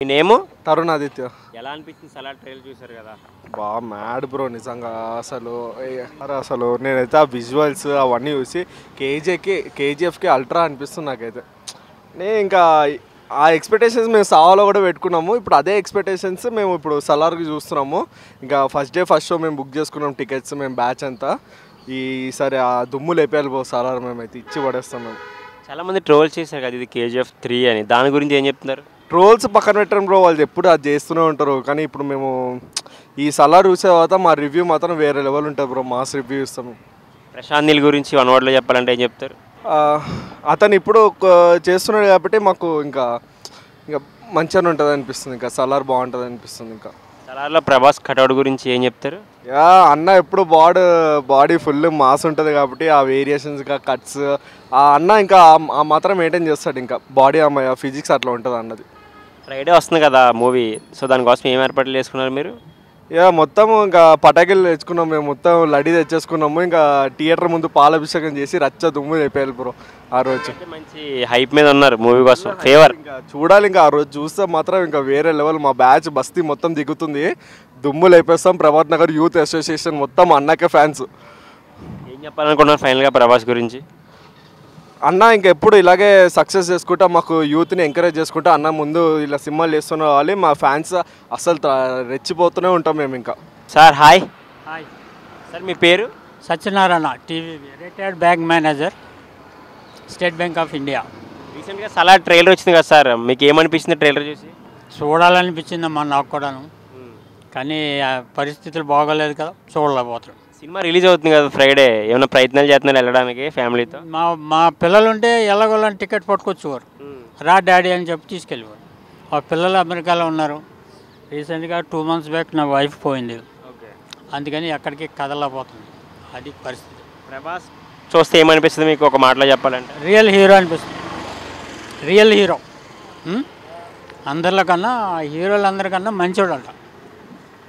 మీ నేము? తరుణ్ ఆదిత్య. ఎలా అనిపించింది సలార్ ట్రైలర్ చూసారు కదా? బాగా మ్యాడ్ బ్రో నిజంగా. అసలు నేనైతే ఆ విజువల్స్ అవన్నీ చూసి కేజీఎఫ్కి అల్ట్రా అనిపిస్తుంది నాకైతే. ఇంకా ఆ ఎక్స్పెక్టేషన్స్ మేము సావాలో కూడా పెట్టుకున్నాము. ఇప్పుడు అదే ఎక్స్పెక్టేషన్స్ మేము ఇప్పుడు సలార్కి చూస్తున్నాము. ఇంకా ఫస్ట్ డే ఫస్ట్ షో మేము బుక్ చేసుకున్నాం టికెట్స్, మేము బ్యాచ్ అంతా. ఈసారి ఆ దుమ్ము లేపేయాలి బ్రో సలార్, మేమైతే ఇచ్చి పడేస్తాం మేము. చాలామంది ట్రోల్ చేశారు కదా ఇది KGF 3 అని, దాని గురించి ఏం చెప్తున్నారు? ట్రోల్స్ పక్కన పెట్టండి బ్రో, వాళ్ళు ఎప్పుడు అది చేస్తూనే ఉంటారు. కానీ ఇప్పుడు మేము ఈ సలార్ చూసే తర్వాత మా రివ్యూ మాత్రం వేరే లెవెల్ ఉంటుంది బ్రో, మాస్ రివ్యూ ఇస్తాము. ప్రశాంత్ నీల్ గురించి వన్ వర్డ్లో చెప్పాలంటే ఏం చెప్తారు? అతను ఇప్పుడు చేస్తున్నాడు కాబట్టి మాకు ఇంకా మంచిగానే ఉంటుంది అనిపిస్తుంది. ఇంకా సలార్ బాగుంటుంది అనిపిస్తుంది. ఇంకా సలార్లో ప్రభాస్ కటౌట్ గురించి ఏం చెప్తారు? అన్న ఎప్పుడు బాడీ ఫుల్ మాస్ ఉంటుంది కాబట్టి ఆ వేరియేషన్స్ కట్స్ అన్న ఇంకా ఆ మాత్రం మెయింటైన్ చేస్తాడు. ఇంకా బాడీ ఫిజిక్స్ అట్లా ఉంటుంది అన్నది. ఫ్రైడే వస్తుంది కదా మూవీ, సో దానికోసం ఏం ఏర్పాట్లు చేసుకున్నారు మీరు? మొత్తం ఇంకా పటాకులు తెచ్చుకున్నాము మేము, మొత్తం లడ్డీ తెచ్చేసుకున్నాము. ఇంకా థియేటర్ ముందు పాలాభిషేకం చేసి రచ్చ దుమ్ము అయిపోయాలి బ్రో ఆ రోజు. మంచి హైప్ మీద ఉన్నారు మూవీ కోసం, ఫేవర్. ఇంకా చూడాలి, ఇంకా ఆ రోజు చూస్తే మాత్రం ఇంకా వేరే లెవెల్. మా బ్యాచ్ బస్తీ మొత్తం దిగుతుంది, దుమ్ము లేపేస్తాం. ప్రభాత్ నగర్ యూత్ అసోసియేషన్ మొత్తం అన్నకే ఫ్యాన్స్. ఏం చెప్పాలనుకున్నారు ఫైనల్గా ప్రభాస్ గురించి? అన్న ఇంకెప్పుడు ఇలాగే సక్సెస్ చేసుకుంటా, మాకు యూత్ని ఎంకరేజ్ చేసుకుంటా అన్న ముందు ఇలా సినిమాలు చేస్తున్న వాళ్ళు మా ఫ్యాన్స్ అసలు రెచ్చిపోతూనే ఉంటాం మేము. ఇంకా సార్ హాయ్. హాయ్ సార్ మీ పేరు? Satyanarayana, TV retired bank manager, state bank of India. రీసెంట్గా సలార్ ట్రైలర్ వచ్చింది కదా సార్, మీకు ఏమనిపించింది ట్రైలర్ చూసి? చూడాలనిపించిందమ్మా నాకు కూడాను, కానీ పరిస్థితులు బాగోలేదు కదా, చూడలేకపోతున్నాం. సినిమా రిలీజ్ అవుతుంది కదా ఫ్రైడే, ఏమైనా ప్రయత్నాలు చేస్తున్నారు వెళ్ళడానికి ఫ్యామిలీతో? మా పిల్లలు ఉంటే ఎలాగోళ్ళని టికెట్ పట్టుకొచ్చేవారు, రా డాడీ అని చెప్పి తీసుకెళ్ళేవారు. ఆ పిల్లలు అమెరికాలో ఉన్నారు. రీసెంట్గా 2 months బ్యాక్ నా వైఫ్ పోయింది, అందుకని ఎక్కడికి కదలపోతుంది. అది పరిస్థితి. ప్రభాస్ చూస్తే ఏమనిపిస్తుంది మీకు ఒక మాటలో చెప్పాలంటే? రియల్ హీరో అనిపిస్తుంది. రియల్ హీరో అందరికన్నా, హీరోలందరికన్నా మంచోడు అంట.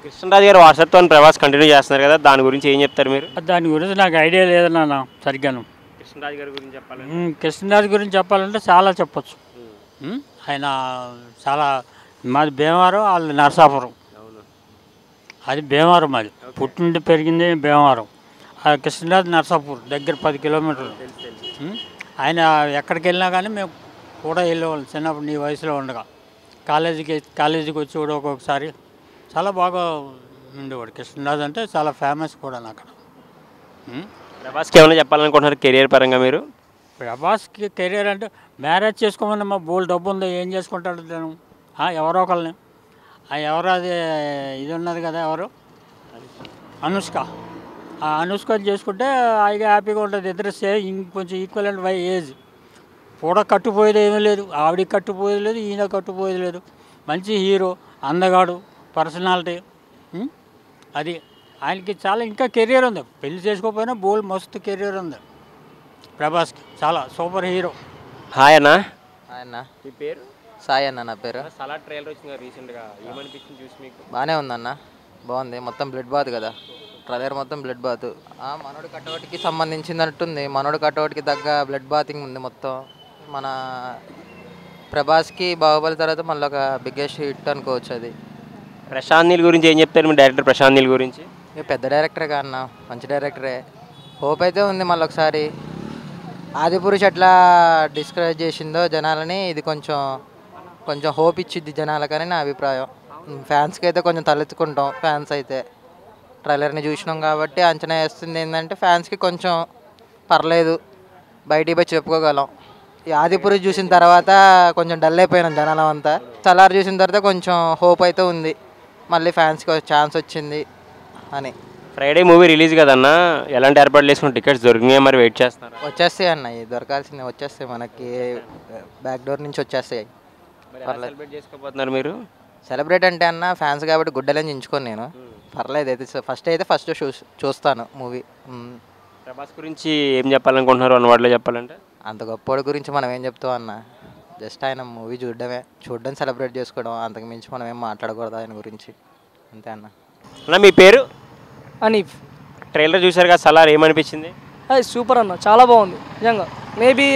కృష్ణరాజు గారు వాట్సాప్తో ప్రభాస్ కంటిన్యూ చేస్తున్నారు కదా, దాని గురించి ఏం చెప్తారు మీరు? దాని గురించి నాకు ఐడియా లేదు నాన్న సరిగ్గాను. కృష్ణరాజు గారి గురించి చెప్పాలి. కృష్ణరాజు గురించి చెప్పాలంటే చాలా చెప్పచ్చు. ఆయన చాలా, మాది భీమవరం, వాళ్ళు నరసాపురం. అది భీమవరం, మాది పుట్టింటి పెరిగింది భీమవరం. కృష్ణరాజు నరసాపూర్ దగ్గర 10 kilometers. ఆయన ఎక్కడికి వెళ్ళినా కానీ మేము కూడా వెళ్ళేవాళ్ళం చిన్నప్పుడు, నీ వయసులో ఉండగా. కాలేజీకి వచ్చి కూడా ఒక్కొక్కసారి చాలా బాగా ఉండేవాడు. కృష్ణరాజు అంటే చాలా ఫేమస్ కూడా నాకు. ప్రభాస్కి ఏమైనా చెప్పాలనుకుంటున్నారు కెరియర్ పరంగా మీరు? ప్రభాస్కి కెరియర్ అంటే మ్యారేజ్ చేసుకోమని మా బోల్ డబ్బు ఉందో ఏం చేసుకుంటాడు నేను, ఎవరో ఒకళ్ళని. ఎవరో అది ఇది ఉన్నది కదా, ఎవరు, అనుష్క. ఆ అనుష్క చేసుకుంటే హాయిగా హ్యాపీగా ఉంటుంది. ఇద్దరు ఇంకొంచెం ఈక్వల్ అండ్ ఏజ్. కూడా కట్టుపోయేది ఏమీ లేదు, ఆవిడికి కట్టుపోయేది లేదు, ఈయన కట్టుపోయేది లేదు. మంచి హీరో, అందగాడు, పర్సనాలిటీ. అది ఆయనకి చాలా ఇంకా కెరియర్ ఉంది. పెళ్లి చేసుకోకపోయినా బోల్ మస్తు కెరియర్ ఉంది ప్రభాస్కి, చాలా సూపర్ హీరో. హాయ్ అన్న. హాయ్ అన్న. మీ పేరు? సాయి అన్న నా పేరు. సలార్ ట్రైలర్ వచ్చింది రీసెంట్గా, ఏమనిపించింది చూసి మీకు? బాగానే ఉందన్న, బాగుంది. మొత్తం బ్లడ్ బాత్ కదా ట్రైలర్, మొత్తం బ్లడ్ బాత్. మనోడు కటౌట్కి సంబంధించినట్టుంది. మనోడు కటౌట్కి తగ్గ బ్లడ్ బాతింగ్ ఉంది మొత్తం. మన ప్రభాస్కి బాహుబలి తర్వాత మళ్ళీ ఒక బిగ్గెస్ట్ హిట్ అనుకోవచ్చు అది. ప్రశాంత్ నీల్ గురించి ఏం చెప్తారు మీ డైరెక్టర్ ప్రశాంత్ నీల్ గురించి? పెద్ద డైరెక్టరే కా అన్న, మంచి డైరెక్టరే. హోప్ అయితే ఉంది మళ్ళీ ఒకసారి. ఆదిపురుష్ ఎట్లా డిస్కరేజ్ చేసిందో జనాలని, ఇది కొంచెం హోప్ ఇచ్చిద్ది జనాలకని నా అభిప్రాయం. ఫ్యాన్స్కి అయితే కొంచెం తలెత్తుకుంటాం. ఫ్యాన్స్ అయితే ట్రైలర్ని చూసినాం కాబట్టి అంచనా వేస్తుంది ఏంటంటే ఫ్యాన్స్కి కొంచెం పర్లేదు, బయటికి పోయి చెప్పుకోగలం. ఈ ఆదిపురుష్ చూసిన తర్వాత కొంచెం డల్ అయిపోయినాం జనాలం అంతా. సలార్ చూసిన తర్వాత కొంచెం హోప్ అయితే ఉంది, మళ్ళీ ఫ్యాన్స్కి ఛాన్స్ వచ్చింది అని. ఫ్రైడే మూవీ రిలీజ్ కదన్నా, ఎలాంటి ఏర్పాట్లు చేసుకుని టికెట్స్ దొరికినాయి మరి, వెయిట్ చేస్తున్నారు? వచ్చేస్తాయి అన్న, దొరకాల్సింది వచ్చేస్తాయి మనకి, బ్యాక్ డోర్ నుంచి వచ్చేస్తాయి. సెలబ్రేట్ చేసుకోబోతున్నారు మీరు? సెలబ్రేట్ అంటే అన్న ఫ్యాన్స్ కాబట్టి గుడ్డలని ఎంచుకొని నేను పర్లేదు అయితే ఫస్ట్ చూస్తాను మూవీ. ప్రభాస్ గురించి ఏం చెప్పాలనుకుంటున్నారు వన్ వర్డ్లో చెప్పాలంటే? అంత గొప్పవాడి గురించి మనం ఏం చెప్తాం అన్న, జస్ట్ ఆయన మూవీ చూడడం సెలబ్రేట్ చేసుకోవడం, అంతకు మించి మనం ఏం మాట్లాడకూడదు ఆయన గురించి, అంతే అన్న. అన్న మీ పేరు? అనీఫ్. ట్రైలర్ చూసారు కదా సలార్, ఏమనిపించింది? అది సూపర్ అన్న, చాలా బాగుంది నిజంగా. మేబీ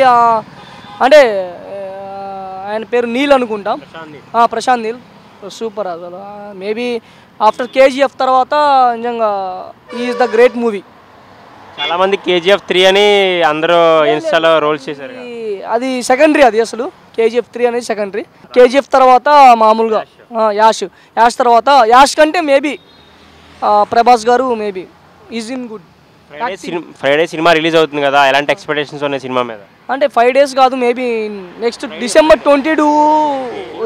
అంటే ఆయన పేరు నీల్ అనుకుంటాం, ప్రశాంత్ నీల్. సూపర్ అసలు. మేబీ ఆఫ్టర్ కేజీఎఫ్ తర్వాత నిజంగా ఈజ్ ద గ్రేట్ మూవీ. చాలా మంది కేజీఎఫ్ 3 అని అందరూ ఇన్స్టాలో రోల్స్ చేశారు కదా. అది సెకండరీ, అది అసలు కేజీఎఫ్ 3 అనేది సెకండరీ. కేజీఎఫ్ తర్వాత మామూలుగా యాష్ తర్వాత, యాష్ కంటే మేబీ ప్రభాస్ గారు maybe is in good. Friday cinema release అవుతుంది కదా, ఎలాంటి ఎక్స్పెక్టేషన్స్ ఉన్నాయి సినిమా మీద? అంటే 5 days కాదు, maybe next December 22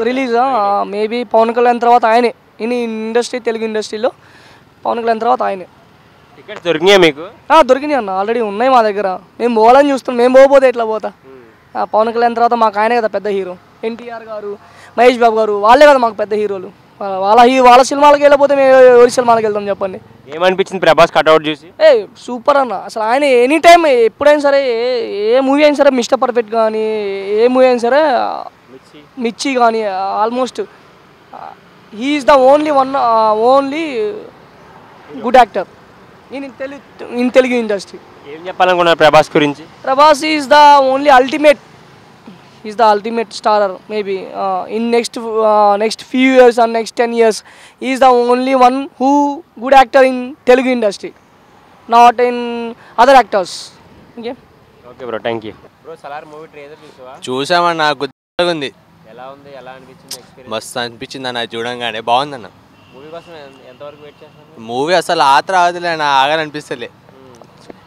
release. Maybe Pawan Kalyan తర్వాత ఆయనే ఇండస్ట్రీ, తెలుగు ఇండస్ట్రీలో పవన్ కళ్యాణ్ తర్వాత ఆయనే. టికెట్స్ దొరికినాయా మీకు? దొరికినాయి అన్న, ఆల్రెడీ ఉన్నాయి మా దగ్గర. మేము పోవాలని చూస్తున్నాం, మేము పోతే ఎట్లా పోతా. పవన్ కళ్యాణ్ తర్వాత మాకు ఆయనే కదా పెద్ద హీరో. ఎన్టీఆర్ గారు, మహేష్ బాబు గారు, వాళ్ళే కదా మాకు పెద్ద హీరోలు. వాళ్ళ సినిమాలకు వెళ్ళకపోతే మేము ఎవరి సినిమాలకు వెళ్తాం చెప్పండి. ఏమనిపించింది ప్రభాస్ కట్అవుట్ చూసి? సూపర్ అన్న. అసలు ఆయన ఎనీ టైం ఎప్పుడైనా సరే, ఏ మూవీ అయినా సరే, మిస్టర్ పర్ఫెక్ట్ కానీ, ఏ మూవీ అయినా సరే, మిర్చి కానీ, almost he's the only good actor in Telugu industry. ఏం చెప్పాలనుకున్నారు ప్రభాస్ గురించి? Prabhas is the only ultimate, is the ultimate starrer. Maybe in next few years and next 10 years he is the only one who good actor in Telugu industry, not in other actors. Okay bro, thank you. Bro Salaar movie trailer చూసావా? చూసామన్న, గుర్తుగా ఉంది. ఎలా ఉంది, ఎలా అనిపించింది experience? మస్తు అనిపించింది అన్న, చూడంగానే బాగుందన్న. మూవీ కోసం ఎంతవరకు వెయిట్ చేస్తున్నారు? మూవీ అసలు ఆత్ర ఆదులే అన్న, ఆగాలనిపిస్తలే,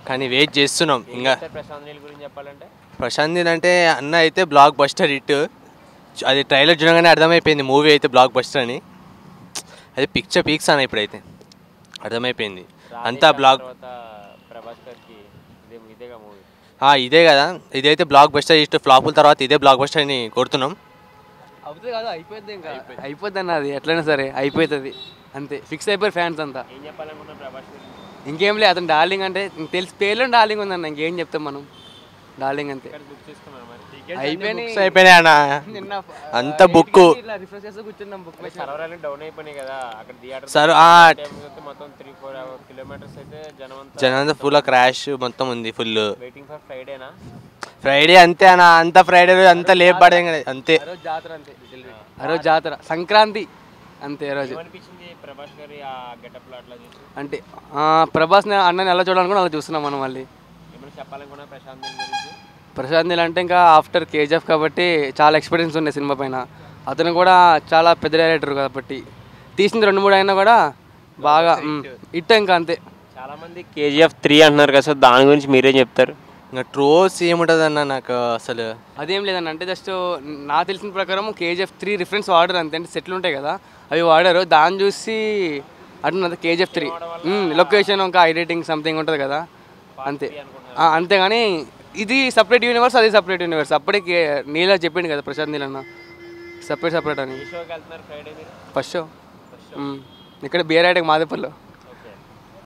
కానీ వెయిట్ చేస్తున్నాం. ఇంకా ప్రశాంత్ నీల్ గురించి చెప్పాలంటే, ప్రశాంత్ నీల్ అంటే అన్న అయితే బ్లాక్ బస్టర్ హిట్. అది ట్రైలర్ చూడగానే అర్థమైపోయింది మూవీ అయితే బ్లాక్ బస్టర్ అని. అది పిక్చర్ పీక్స్ అన్న, ఇప్పుడైతే అర్థమైపోయింది అంతా బ్లాక్. ఇదే కదా, ఇదైతే బ్లాక్ బస్టర్ హిట్. ఫ్లాపుల తర్వాత ఇదే బ్లాక్ బస్టర్ అని కోరుతున్నాం. అవుతుంది కాదు, అయిపోద్ది. ఇంకా అయిపోద్ది అన్న, అది ఎట్లయినా సరే అయిపోతుంది అంతే. ఫిక్స్ అయిపోయారు ఫ్యాన్స్ అంతా. ఏం చెప్పాలనుకున్నారు ప్రభాస్ గురించి? ఇంకేం లేదు, అతను డార్లింగ్ అంటే తెలిసి పేర్లో డార్లింగ్ ఉందన్న, ఇంకేం చెప్తాం మనం. డార్లింగ్ అంతే. అయిపోయినాయి అన్న, అంత బుక్ రిఫ్రెష్ చేస్తూ కూర్చున్నాం. బుక్ సర్వర్ డౌన్ అయిపోయినాయి కదా అక్కడ థియేటర్. సార్ మొత్తం 3-4 kilometers అయితే జనం ఫుల్ క్రాష్ మొత్తం ఉంది. ఫుల్ వెయిటింగ్ ఫర్ ఫ్రైడేనా? ఫ్రైడే అంతే అన్న, అంత ఫ్రైడే రోజు అంతా లేపబడే అంతే. జాతర అంతే, ఆ రోజు జాతర, సంక్రాంతి అంతే. రోజు ప్రభాస్ గారి ఆ గెటప్ లో అట్లా చూసి అంటే ప్రభాస్ అన్నని ఎలా చూడాలనుకుని అలా చూస్తున్నాం మనం. మళ్ళీ ఏమైనా చెప్పాలనుకున్నా ప్రశాంత్ నీల్ గురించి? ప్రశాంత్ నీల్ అంటే ఇంకా ఆఫ్టర్ కేజీఎఫ్ కాబట్టి చాలా ఎక్స్పీరియన్స్ ఉన్నాయి సినిమా పైన. అతను కూడా చాలా పెద్ద డైరెక్టర్ కాబట్టి తీసింది 2-3 అయినా కూడా బాగా హిట్. ఇంకా అంతే. చాలా మంది కేజీఎఫ్ 3 అంటున్నారు కదా, సో దాని గురించి మీరేం చెప్తారు? ఇంకా ట్రోల్స్ ఏముంటుంది అన్న నాకు అసలు. అదేం లేదన్న, అంటే జస్ట్ నాకు తెలిసిన ప్రకారం కేజీఎఫ్ 3 రిఫరెన్స్ వాడారు అంతే. అంటే సెట్లు ఉంటాయి కదా, అవి వాడారు. దాన్ని చూసి అంటున్నది కేజీఎఫ్ 3 లొకేషన్ ఇంకా ఎడిటింగ్ సంథింగ్ ఉంటుంది కదా అంతే. అంతేగాని ఇది సపరేట్ యూనివర్స్, అది సపరేట్ యూనివర్స్. అప్పటికి నీలా చెప్పిండు కదా ప్రశాంత్ నీల్ అన్న, సపరేట్ అని. ఫస్ట్ షో ఇక్కడ బిఆర్ఐటికి మాదేపల్లిలో.